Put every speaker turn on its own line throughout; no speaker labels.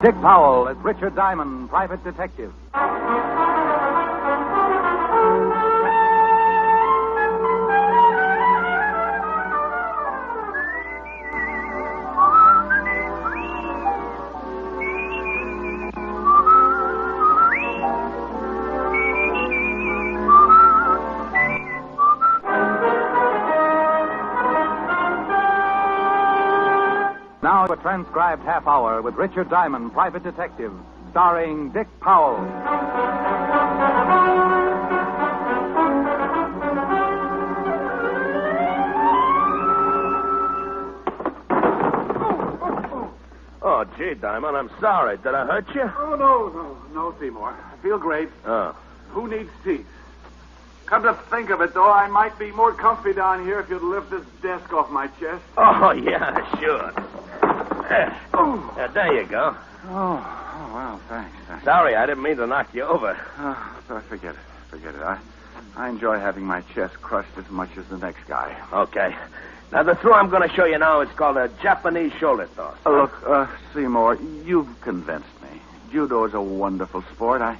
Dick Powell as Richard Diamond, private detective. Now a transcribed half hour with Richard Diamond, private detective, starring Dick Powell.
Oh, gee, Diamond, I'm sorry. Did I hurt you?
Oh, no, Seymour. I feel great.
Oh.
Who needs seats? Come to think of it, though, I might be more comfy down here if you'd lift this desk off my chest.
Oh, yeah, sure. There you go.
Oh, well, thanks.
Sorry, I didn't mean to knock you over.
Forget it. I enjoy having my chest crushed as much as the next guy.
Okay. Now, the throw I'm going to show you now is called a Japanese shoulder toss.
Look, Seymour, you've convinced me. Judo is a wonderful sport. I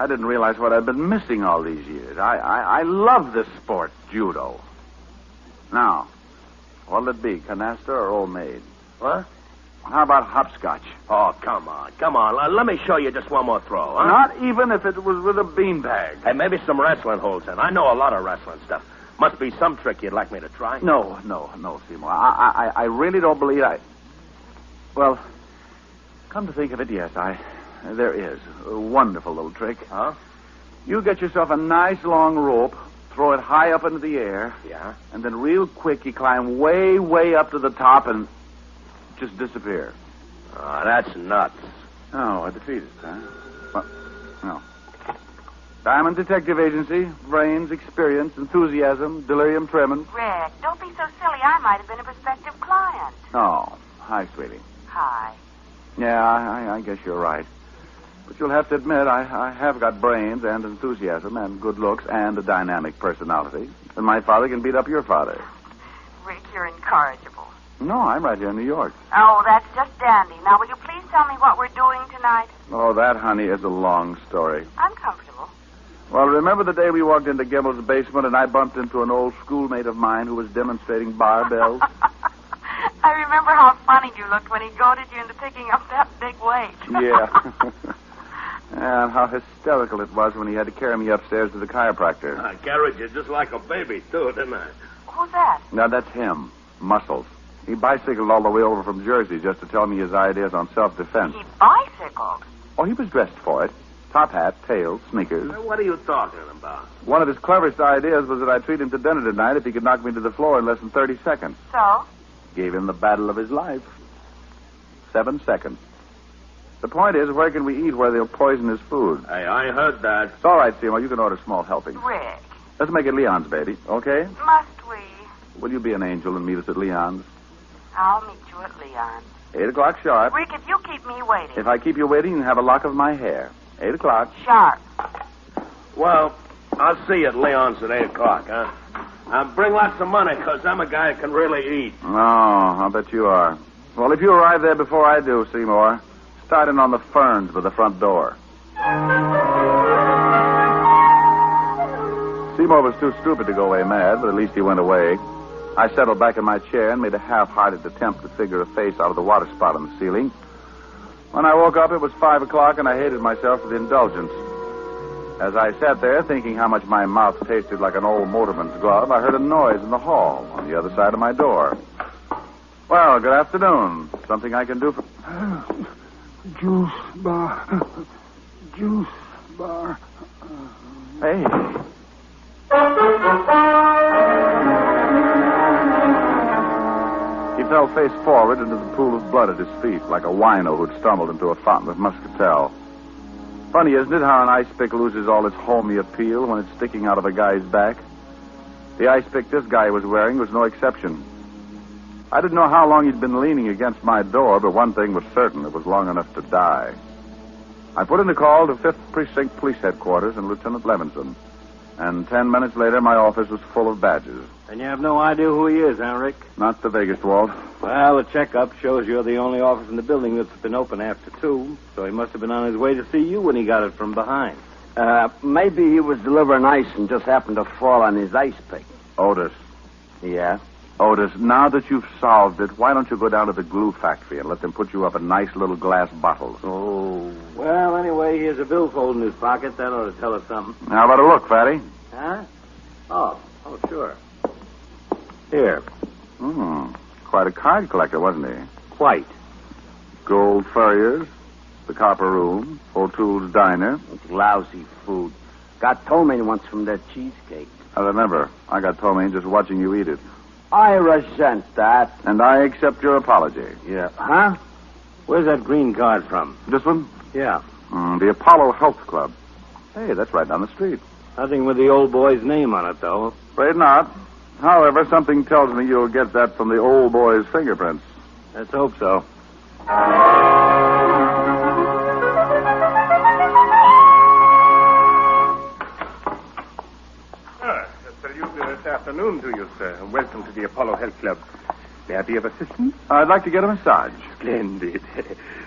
didn't realize what I'd been missing all these years. I love this sport, judo. Now, what'll it be, canasta or old maid?
What?
How about hopscotch?
Oh, come on. Let me show you just one more throw, huh?
Not even if it was with a beanbag.
Hey, maybe some wrestling holds in. I know a lot of wrestling stuff. Must be some trick you'd like me to try.
No, Seymour. I really don't believe Well, come to think of it, yes, there is. A wonderful little trick.
Huh?
You get yourself a nice long rope, throw it high up into the air.
Yeah?
And then real quick you climb way, way up to the top and just disappear.
Oh, that's nuts.
Oh, a defeatist, huh? Well, no. Diamond Detective Agency, brains, experience, enthusiasm, delirium tremens.
Gregg, don't be so silly. I might have been a prospective client.
Oh, hi, sweetie.
Hi.
Yeah, I guess you're right. But you'll have to admit, I have got brains and enthusiasm and good looks and a dynamic personality. And my father can beat up your father.
Rick, you're incorrigible.
No, I'm right here in New York.
Oh, that's just dandy. Now, will you please tell me what we're doing tonight?
Oh, that, honey, is a long story.
I'm comfortable.
Well, remember the day we walked into Gimbel's basement and I bumped into an old schoolmate of mine who was demonstrating barbells?
I remember how funny you looked when he goaded you into picking up that big weight.
Yeah. And how hysterical it was when he had to carry me upstairs to the chiropractor.
I carried you just like a baby, too, didn't I?
Who's that?
Now, that's him. Muscles. He bicycled all the way over from Jersey just to tell me his ideas on self-defense.
He bicycled?
Oh, he was dressed for it. Top hat, tails, sneakers.
What are you talking about?
One of his cleverest ideas was that I'd treat him to dinner tonight if he could knock me to the floor in less than 30 seconds.
So?
Gave him the battle of his life. 7 seconds. The point is, where can we eat where they'll poison his food?
Hey, I heard that.
It's all right, Seymour. You can order small helpings.
Rick.
Let's make it Leon's, baby, okay?
Must we?
Will you be an angel and meet us at Leon's?
I'll meet you at Leon's.
8 o'clock sharp.
Rick, if you keep me waiting.
If I keep you waiting, you can have a lock of my hair. 8 o'clock.
Sharp.
Well, I'll see you at Leon's at 8 o'clock, huh? Bring lots of money, because I'm a guy who can really eat.
Oh, I'll bet you are. Well, if you arrive there before I do, Seymour, start in on the ferns by the front door. Seymour was too stupid to go away mad, but at least he went away. I settled back in my chair and made a half-hearted attempt to figure a face out of the water spot on the ceiling. When I woke up, it was 5 o'clock, and I hated myself for the indulgence. As I sat there, thinking how much my mouth tasted like an old motorman's glove, I heard a noise in the hall on the other side of my door. Well, good afternoon. Something I can do for...
Juice bar.
Hey. He fell face forward into the pool of blood at his feet, like a wino who'd stumbled into a fountain of muscatel. Funny, isn't it, how an ice pick loses all its homey appeal when it's sticking out of a guy's back? The ice pick this guy was wearing was no exception. I didn't know how long he'd been leaning against my door, but one thing was certain: it was long enough to die. I put in a call to 5th Precinct Police Headquarters and Lieutenant Levinson. And 10 minutes later, my office was full of badges.
And you have no idea who he is, huh, Rick?
Not the vaguest, Walt.
Well, the checkup shows you're the only office in the building that's been open after 2, so he must have been on his way to see you when he got it from behind.
Maybe he was delivering ice and just happened to fall on his ice pick.
Otis.
Yeah?
Otis, now that you've solved it, why don't you go down to the glue factory and let them put you up in nice little glass bottles?
Oh. Well, anyway, here's a billfold in his pocket. That ought to tell us something.
How about a look, Fatty?
Huh? Oh, sure. Here.
Quite a card collector, wasn't he?
Quite.
Gold Furriers, the Copper Room, O'Toole's Diner.
It's lousy food. Got ptomaine once from that cheesecake.
I remember. I got ptomaine just watching you eat it.
I resent that.
And I accept your apology.
Yeah. Huh? Where's that green card from?
This one?
Yeah.
The Apollo Health Club. Hey, that's right down the street.
Nothing with the old boy's name on it, though.
Afraid not. However, something tells me you'll get that from the old boy's fingerprints.
Let's hope so.
Good afternoon to you, sir. Welcome to the Apollo Health Club. May I be of assistance?
I'd like to get a massage.
Splendid.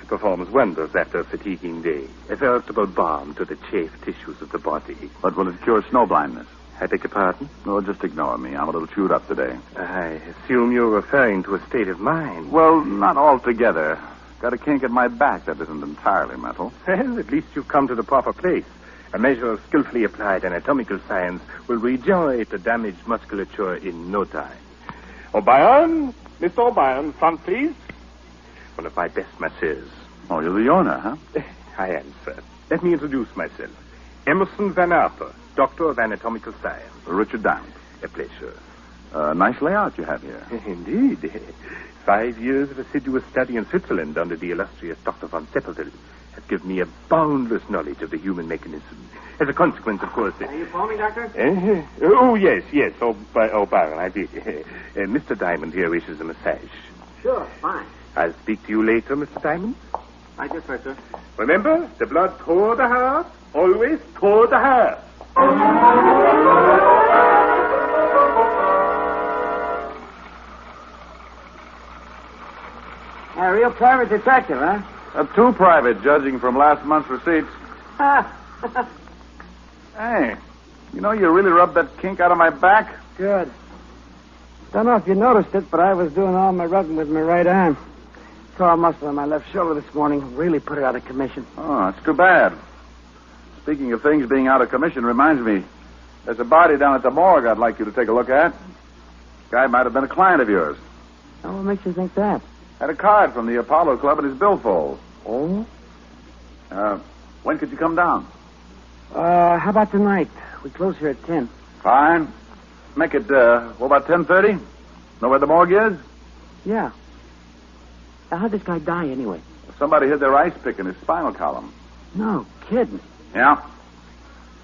Performs wonders after a fatiguing day. A veritable balm to the chafed tissues of the body.
But will it cure snow blindness?
I beg your pardon?
No, just ignore me. I'm a little chewed up today.
I assume you're referring to a state of mind.
Well, not altogether. Got a kink in my back that isn't entirely mental.
Well, at least you've come to the proper place. A measure of skillfully applied anatomical science will regenerate the damaged musculature in no time. O'Brien, Mr. O'Brien, front, please. One of my best masseurs.
Oh, you're the owner, huh?
I am, sir. Let me introduce myself. Emerson Van Arper, Doctor of Anatomical Science.
Richard Diamond.
A pleasure.
Nice layout you have here.
Indeed. 5 years of assiduous study in Switzerland under the illustrious Dr. von Seppelville has given me a boundless knowledge of the human mechanism. As a consequence, of course...
Are you phoning, Doctor?
Oh, yes. O'Brien, I did. Mr. Diamond here wishes a massage.
Sure, fine.
I'll speak to you later, Mr. Diamond.
I just heard, sir.
Remember, the blood toward the heart, always toward the heart.
A real private detective, huh?
Too private, judging from last month's receipts. Hey, you know, you really rubbed that kink out of my back.
Good. Don't know if you noticed it, but I was doing all my rubbing with my right arm. Tore a muscle on my left shoulder this morning. Really put it out of commission.
Oh, that's too bad. Speaking of things being out of commission reminds me, there's a body down at the morgue I'd like you to take a look at. Guy might have been a client of yours.
Oh, what makes you think that?
Had a card from the Apollo Club in his billfold.
Oh?
When could you come down?
How about tonight? We close here at 10.
Fine. Make it, what about 10:30? Know where the morgue is?
Yeah. Now, how'd this guy die, anyway?
Somebody hid their ice pick in his spinal column.
No kidding.
Yeah.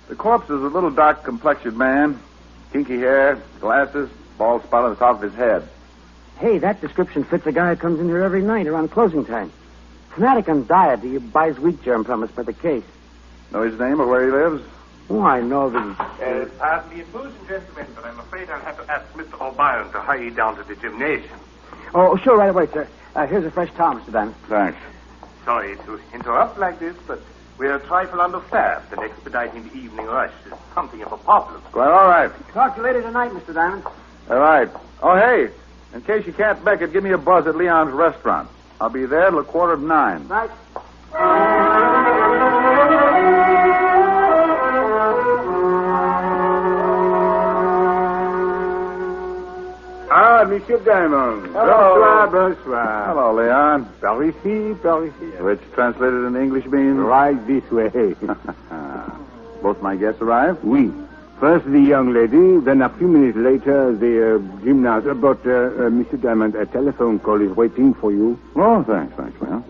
The corpse is a little dark-complexioned man. Kinky hair, glasses, bald spot on the top of his head.
Hey, that description fits a guy who comes in here every night around closing time. Fanatic on diet. He buys wheat germ from us for the case.
Know his name or where he lives?
Oh, I know that.
Pardon the intrusion, gentlemen, but I'm afraid I'll have to ask Mr. O'Brien to hurry down to the gymnasium.
Oh, sure, right away, sir. Here's a fresh towel, Mr. Diamond.
Thanks.
Sorry to interrupt like this, but we're a trifle understaffed, and expediting the evening rush is something of a problem.
Well, all right.
Talk to you later tonight, Mr. Diamond.
All right. Oh, hey, in case you can't make it, give me a buzz at Leon's restaurant. I'll be there till 9:15.
Right.
Ah, Monsieur Diamond.
Hello.
Bonsoir.
Hello, Leon.
Par ici, par ici.
Which translated into English means?
Right this way.
Both my guests arrived?
Oui. First the young lady, then a few minutes later the gymnast. But, Mr. Diamond, a telephone call is waiting for you.
Oh, thanks, Leon.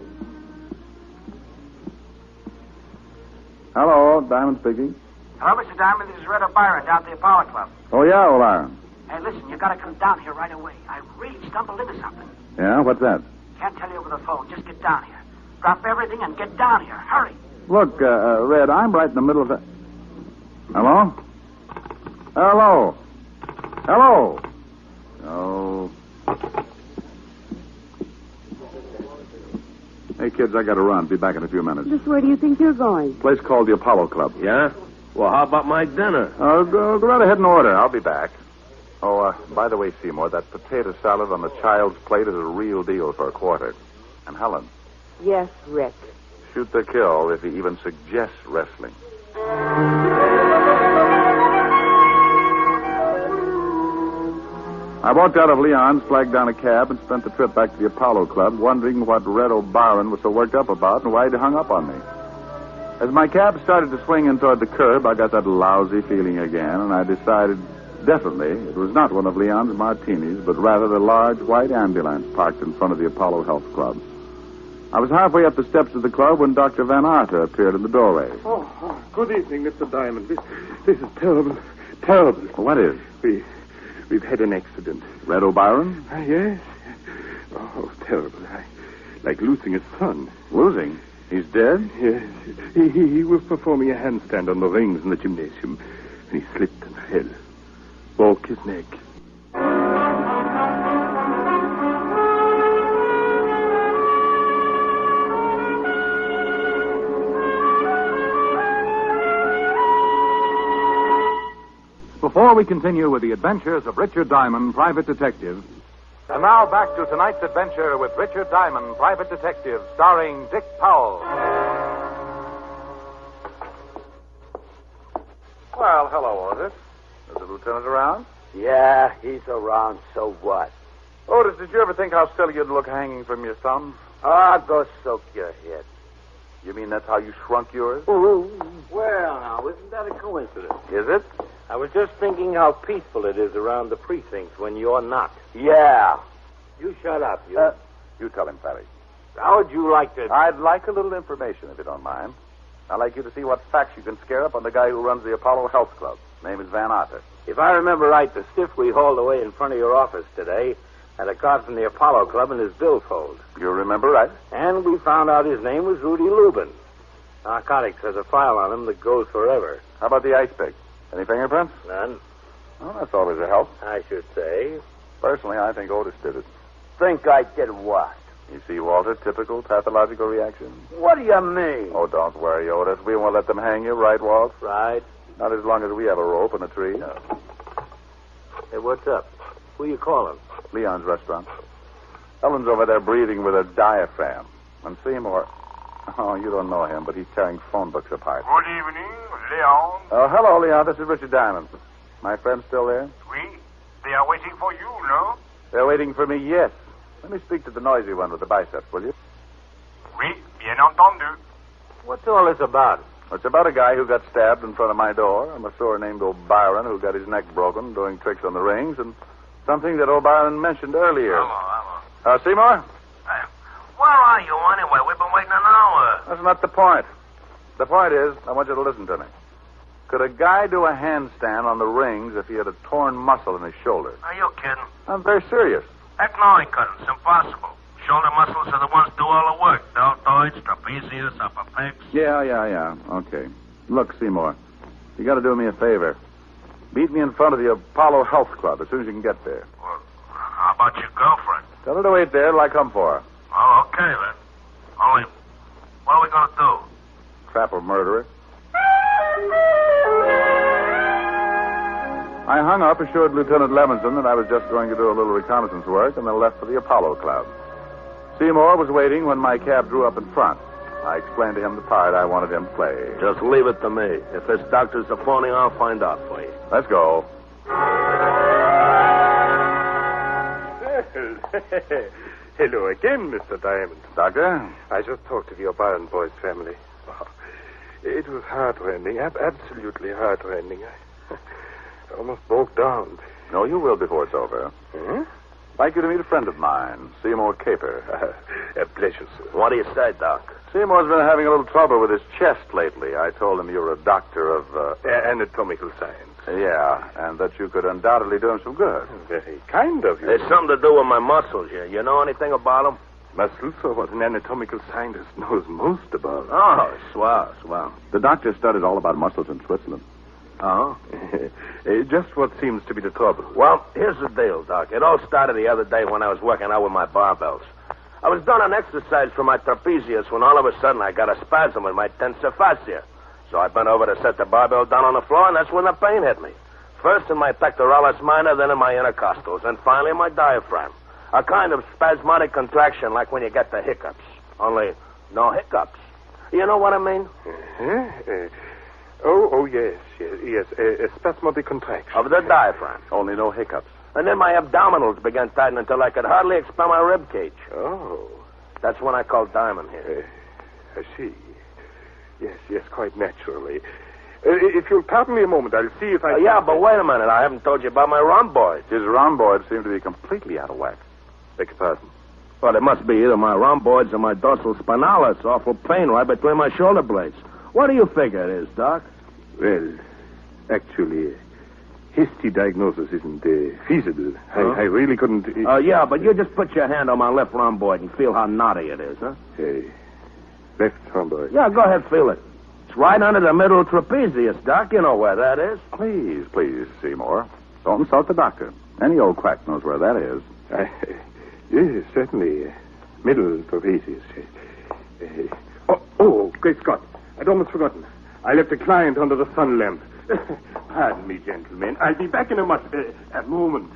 Hello, Diamond speaking.
Hello, Mr. Diamond. This is Red O'Brien down at the Apollo Club.
Oh, yeah, O'Brien.
Hey, listen, you gotta come down here right away. I really stumbled into something.
Yeah, what's that?
Can't tell you over the phone. Just get down here. Drop everything and get down here. Hurry.
Look, Red, I'm right in the middle of the... Hello? Hello. Hello. Oh. Hey, kids, I gotta run. Be back in a few minutes.
Just where do you think you're going?
Place called the Apollo Club.
Yeah? Well, how about my dinner?
Go right ahead and order. I'll be back. Oh, by the way, Seymour, that potato salad on the child's plate is a real deal for a quarter. And Helen.
Yes, Rick.
Shoot the kill if he even suggests wrestling. I walked out of Leon's, flagged down a cab, and spent the trip back to the Apollo Club, wondering what Red O'Byron was so worked up about and why he'd hung up on me. As my cab started to swing in toward the curb, I got that lousy feeling again, and I decided definitely it was not one of Leon's martinis, but rather the large white ambulance parked in front of the Apollo Health Club. I was halfway up the steps of the club when Dr. Van Arter appeared in the doorway.
Oh, good evening, Mr. Diamond. This is terrible. Terrible.
What is?
We've had an accident.
Red O'Byron?
Yes. Oh, terrible. Like losing a son.
Losing? He's dead?
Yes. He was performing a handstand on the rings in the gymnasium, and he slipped and fell. Broke his neck.
Before we continue with the adventures of Richard Diamond, Private Detective. And now back to tonight's adventure with Richard Diamond, Private Detective, starring Dick Powell.
Well, hello, Otis. Is the lieutenant around?
Yeah, he's around, so what?
Otis, did you ever think how silly you'd look hanging from your thumb?
Ah, go soak your head.
You mean that's how you shrunk yours?
Well, now, isn't that a coincidence?
Is it?
I was just thinking how peaceful it is around the precinct when you're not.
Yeah.
You shut up, you.
You tell him, Fatty.
How would you like to...
I'd like a little information, if you don't mind. I'd like you to see what facts you can scare up on the guy who runs the Apollo Health Club. His name is Van Arter.
If I remember right, the stiff we hauled away in front of your office today had a card from the Apollo Club in his billfold.
You remember right?
And we found out his name was Rudy Lubin. Narcotics has a file on him that goes forever.
How about the ice pick? Any fingerprints?
None.
Well, that's always a help.
I should say.
Personally, I think Otis did it.
Think I did what?
You see, Walter, typical pathological reaction.
What do you mean?
Oh, don't worry, Otis. We won't let them hang you, right, Walt?
Right.
Not as long as we have a rope and a tree.
No. Hey, what's up? Who you calling?
Leon's restaurant. Helen's over there breathing with a diaphragm. And Seymour... Oh, you don't know him, but he's tearing phone books apart.
Good evening, Leon.
Oh, hello, Leon. This is Richard Diamond. My friend still there?
Oui. They are waiting for you, no?
They're waiting for me, yes. Let me speak to the noisy one with the biceps, will you?
Oui, bien entendu.
What's all this about?
It's about a guy who got stabbed in front of my door, a masseur named O'Byron who got his neck broken doing tricks on the rings, and something that O'Byron mentioned earlier.
Hello.
Seymour?
Where are you anyway? We've been waiting an hour.
That's not the point. The point is, I want you to listen to me. Could a guy do a handstand on the rings if he had a torn muscle in his shoulder?
Are you kidding?
I'm very serious.
Heck no, he couldn't. It's impossible. Shoulder muscles are the ones do all the work. Deltoids, trapezius, upper pecs.
Yeah. Okay. Look, Seymour, you got to do me a favor. Meet me in front of the Apollo Health Club as soon as you can get there.
Well, how about your girlfriend?
Tell her to wait there till I come for her.
Oh, okay, then. Only, what are we going to do?
Trap a murderer. I hung up, assured Lieutenant Levinson that I was just going to do a little reconnaissance work, and then left for the Apollo Club. Seymour was waiting when my cab drew up in front. I explained to him the part I wanted him to play.
Just leave it to me. If this doctor's a phony, I'll find out for you.
Let's go.
Hello again, Mr. Diamond.
Doctor?
I just talked to the O'Brien boys' family. Oh, it was heart-rending, absolutely heart-rending. I almost broke down.
No, you will before it's over.
Hmm?
I'd like you to meet a friend of mine, Seymour Caper.
A pleasure, sir.
What do you say, Doc?
Seymour's been having a little trouble with his chest lately. I told him you're a doctor of...
anatomical science.
Yeah, and that you could undoubtedly do him some good.
Very kind of you.
It's something to do with my muscles here. You know anything about them?
Muscles are what an anatomical scientist knows most about.
Oh, swell.
The doctor studied all about muscles in Switzerland.
Oh?
Just what seems to be the trouble?
Well, here's the deal, Doc. It all started the other day when I was working out with my barbells. I was doing an exercise for my trapezius when all of a sudden I got a spasm in my tensor fascia. So I bent over to set the barbell down on the floor, and that's when the pain hit me. First in my pectoralis minor, then in my intercostals, and finally in my diaphragm. A kind of spasmodic contraction like when you get the hiccups. Only no hiccups. You know what I mean?
Yes. A spasmodic contraction.
Of the diaphragm.
Only no hiccups.
And then my abdominals began tightening until I could hardly expel my rib cage.
Oh.
That's when I called Diamond here.
I see. Yes, quite naturally. If you'll pardon me a moment, I'll see if I can...
Yeah, but wait a minute. I haven't told you about my rhomboid.
His rhomboids seem to be completely out of whack.
Beg your pardon.
Well, it must be either my rhomboids or my dorsal spinalis. Awful pain right between my shoulder blades. What do you figure it is, Doc?
Well, actually, hasty diagnosis isn't feasible.
Huh?
I really couldn't...
Yeah, but you just put your hand on my left rhomboid and feel how knotty it is, huh?
Left rhomboid.
Yeah, go ahead, feel it. It's right under the middle trapezius, Doc. You know where that is.
Please, Seymour. Don't insult the doctor. Any old quack knows where that is.
Yes, certainly. Middle trapezius. Great Scott. I'd almost forgotten. I left a client under the sun lamp. Pardon me, gentlemen. I'll be back in a moment.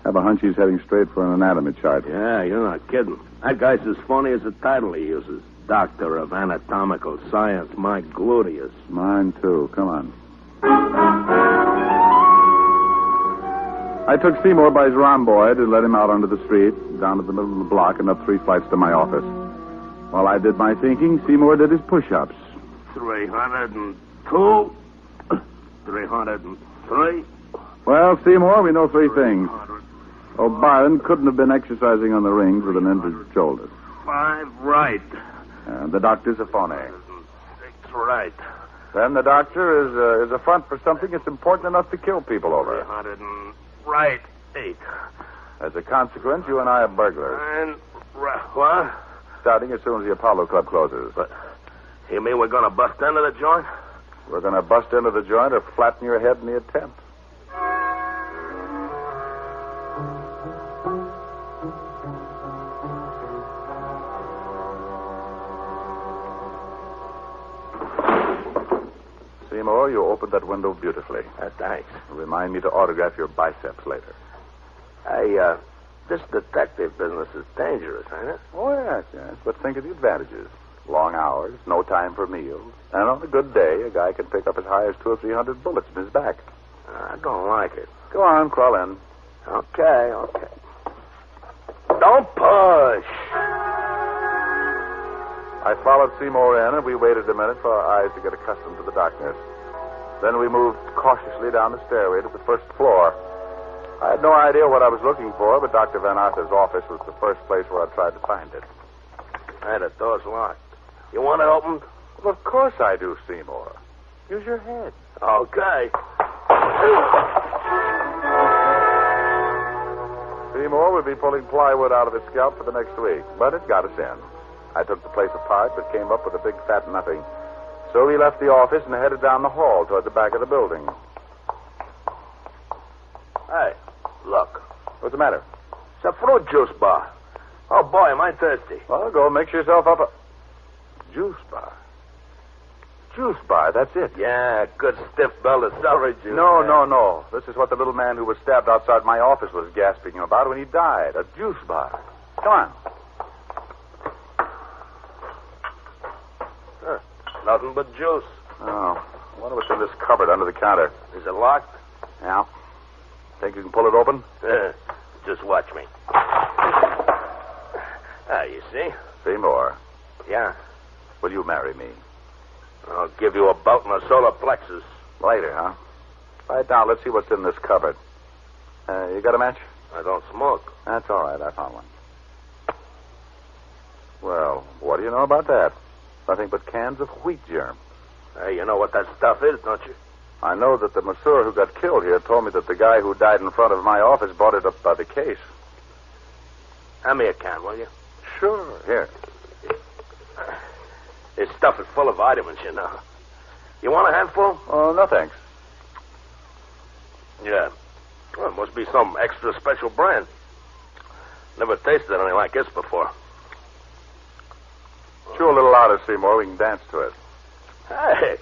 Have a hunch he's heading straight for an anatomy chart.
Yeah, you're not kidding. That guy's as phony as the title he uses. Doctor of Anatomical Science. My gluteus.
Mine, too. Come on. I took Seymour by his rhomboid and led him out onto the street, down to the middle of the block and up 3 flights to my office. While I did my thinking, Seymour did his push-ups.
302. 303.
Well, Seymour, we know 3 things. O'Brien couldn't have been exercising on the rings with an injured shoulder.
5 right.
And the doctor's a phony.
6 right.
Then the doctor is a front for something that's important enough to kill people over.
300 and right 8.
As a consequence, you and I are burglars.
And what?
Starting as soon as the Apollo Club closes.
But you mean we're going to bust into the joint?
We're going to bust into the joint or flatten your head in the attempt. Seymour, you opened that window beautifully.
Thanks.
Remind me to autograph your biceps later.
Hey, this detective business is dangerous, ain't it?
Oh, yes. But think of the advantages. Long hours, no time for meals. And on a good day, a guy can pick up as high as 200 or 300 bullets in his back.
I don't like it.
Go on, crawl in.
Okay. Don't push.
I followed Seymour in, and we waited a minute for our eyes to get accustomed to the darkness. Then we moved cautiously down the stairway to the first floor. I had no idea what I was looking for, but Dr. Van Arthur's office was the first place where I tried to find it.
Hey, the door's locked. You want it opened?
Well, of course I do, Seymour. Use your head.
Okay.
Seymour would be pulling plywood out of his scalp for the next week, but it got us in. I took the place apart, but came up with a big fat nothing. So we left the office and headed down the hall toward the back of the building.
Hey, look.
What's the matter?
It's a fruit juice bar. Oh, boy, am I thirsty.
Well, go mix yourself up a... Juice bar? Juice bar, that's it.
Yeah, good stiff belt of celery juice.
No. This is what the little man who was stabbed outside my office was gasping about when he died. A juice bar. Come on.
Nothing but juice.
Oh, I wonder what's in this cupboard under the counter.
Is it locked?
Yeah. Think you can pull it open?
Just watch me. You see?
Seymour.
Yeah.
Will you marry me?
I'll give you a belt in the solar plexus.
Later, huh? Right now, let's see what's in this cupboard. You got a match?
I don't smoke.
That's all right. I found one. Well, what do you know about that? Nothing but cans of wheat germ.
Hey, you know what that stuff is, don't you?
I know that the masseur who got killed here told me that the guy who died in front of my office brought it up by the case.
Hand me a can, will you?
Sure. Here.
This stuff is full of vitamins, you know. You want a handful?
Oh, no thanks.
Yeah. Well, it must be some extra special brand. Never tasted anything like this before.
Chew a little louder, Seymour. We can dance to it.
Hey.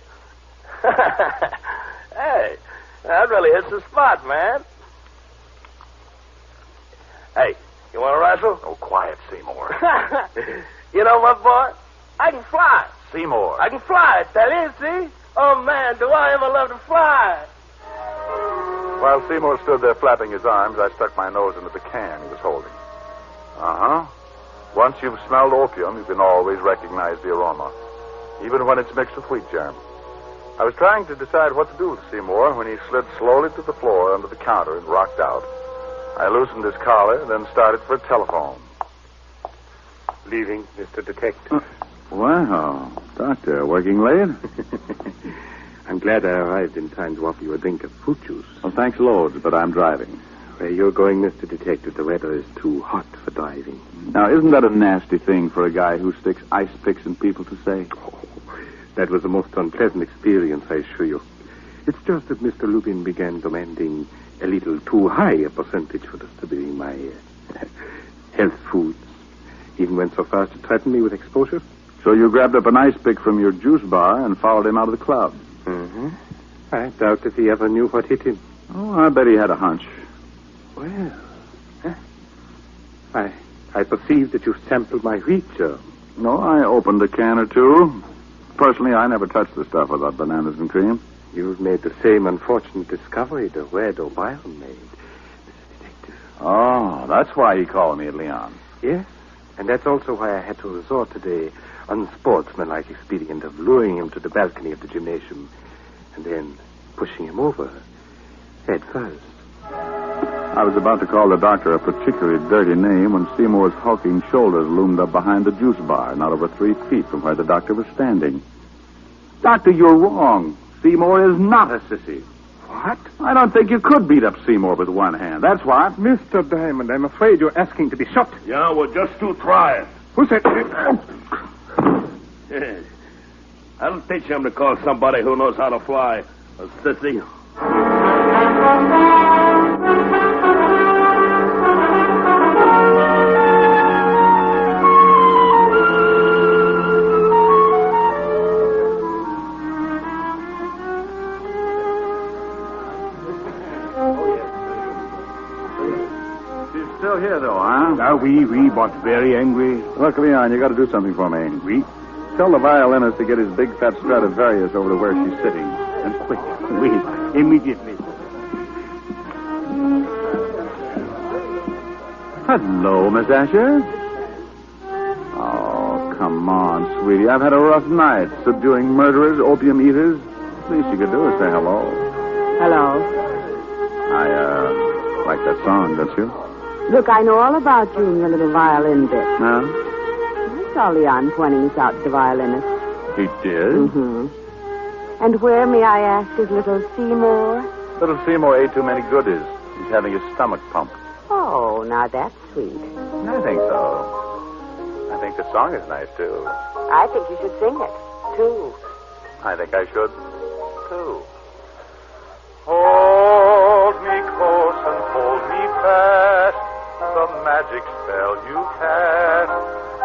Hey. That really hits the spot, man. Hey, you want to wrestle?
Oh, quiet, Seymour.
You know what, boy? I can fly.
Seymour.
I can fly, I tell you, see? Oh, man, do I ever love to fly.
While Seymour stood there flapping his arms, I stuck my nose into the can he was holding. Uh-huh. Once you've smelled opium, you can always recognize the aroma, even when it's mixed with wheat germ. I was trying to decide what to do with Seymour when he slid slowly to the floor under the counter and rocked out. I loosened his collar, then started for a telephone.
Leaving, Mr. Detective.
Wow. Doctor, working late?
I'm glad I arrived in time to offer you a drink of fruit juice.
Well, thanks loads, but I'm driving.
Where you're going, Mr. Detective, the weather is too hot for driving.
Now, isn't that a nasty thing for a guy who sticks ice picks in people to say?
Oh, that was the most unpleasant experience, I assure you. It's just that Mr. Lupin began demanding a little too high a percentage for distributing my health foods. Even went so far as to threaten me with exposure.
So you grabbed up an ice pick from your juice bar and followed him out of the club?
Mm-hmm. I doubt if he ever knew what hit him.
Oh, I bet he had a hunch.
Well, I perceive that you sampled my wheat germ.
No, I opened a can or two. Personally, I never touched the stuff without bananas and cream.
You've made the same unfortunate discovery that Red O'Brien made, Mr. Detective.
Oh, that's why he called me at Leon.
Yes, and that's also why I had to resort to the unsportsmanlike expedient of luring him to the balcony of the gymnasium and then pushing him over head first.
I was about to call the doctor a particularly dirty name when Seymour's hulking shoulders loomed up behind the juice bar, not over 3 feet from where the doctor was standing. Doctor, you're wrong. Seymour is not a sissy.
What?
I don't think you could beat up Seymour with one hand. That's what.
Mr. Diamond, I'm afraid you're asking to be shot.
Yeah, well, just to try it.
Who said...
Yes. I'll teach him to call somebody who knows how to fly a sissy.
She's still here, though, huh?
Now, we but very angry.
Look, Leon, you got to do something for me.
We?
Tell the violinist to get his big fat Stradivarius over to where she's sitting.
And quick. We, immediately.
Hello, Miss Asher. Oh, come on, sweetie. I've had a rough night subduing murderers, opium eaters. Least you could do is say hello.
Hello.
I, like that song, don't you?
Look, I know all about you and your little violin bit.
Huh?
I saw Leon pointing us out to the violinist.
He did?
Mm-hmm. And where, may I ask, is little Seymour?
Little Seymour ate too many goodies. He's having his stomach pumped.
Oh, now that's sweet.
I think so. I think the song is nice, too.
I think you should sing it, too.
I think I should, too. Hold me close and hold me fast. The magic spell you cast.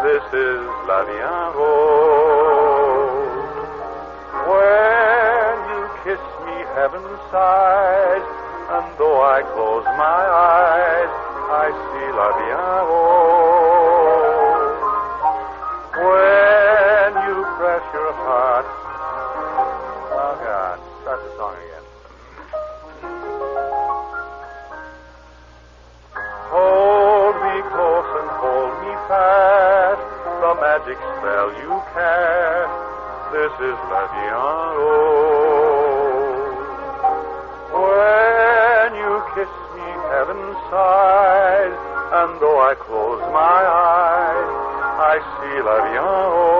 This is La Vie en Rose. When you kiss me, heaven sighs, and though I close my eyes, I see La Vie en Rose. When you press your heart. Oh, God. Start the song again. Hold me close and hold me fast. The magic spell you cast. This is La Vie en Rose. When you kiss me, heaven sighs, and though I close my eyes, I see La Vie en Rose.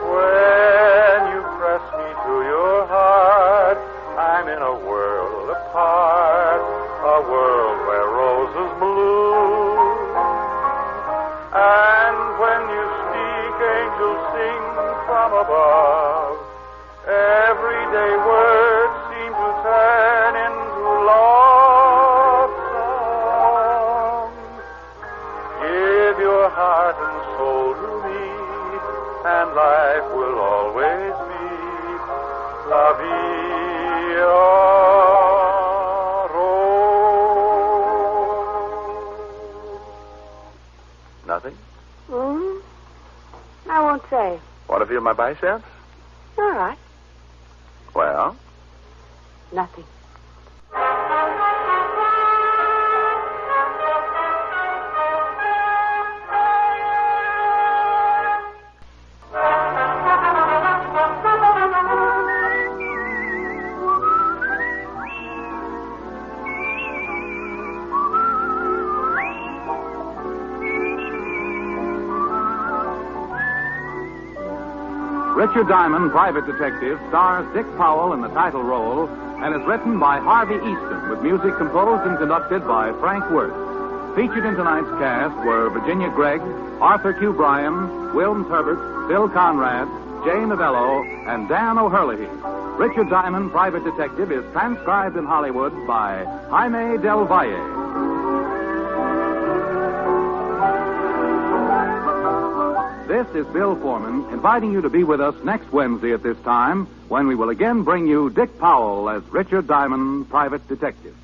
When you press me to your heart, I'm in a world apart, a world where roses bloom. And when you speak, angels sing from above. Everyday words seem to turn into love songs. Give your heart and soul to me, and life will always be la vie rose. Nothing?
I won't say.
Want to feel my biceps?
All right.
Well?
Nothing.
Richard Diamond, Private Detective, stars Dick Powell in the title role and is written by Harvey Easton with music composed and conducted by Frank Worth. Featured in tonight's cast were Virginia Gregg, Arthur Q. Bryan, Wilms Herbert, Bill Conrad, Jay Novello, and Dan O'Herlihy. Richard Diamond, Private Detective is transcribed in Hollywood by Jaime Del Valle. This is Bill Foreman inviting you to be with us next Wednesday at this time when we will again bring you Dick Powell as Richard Diamond, Private Detective.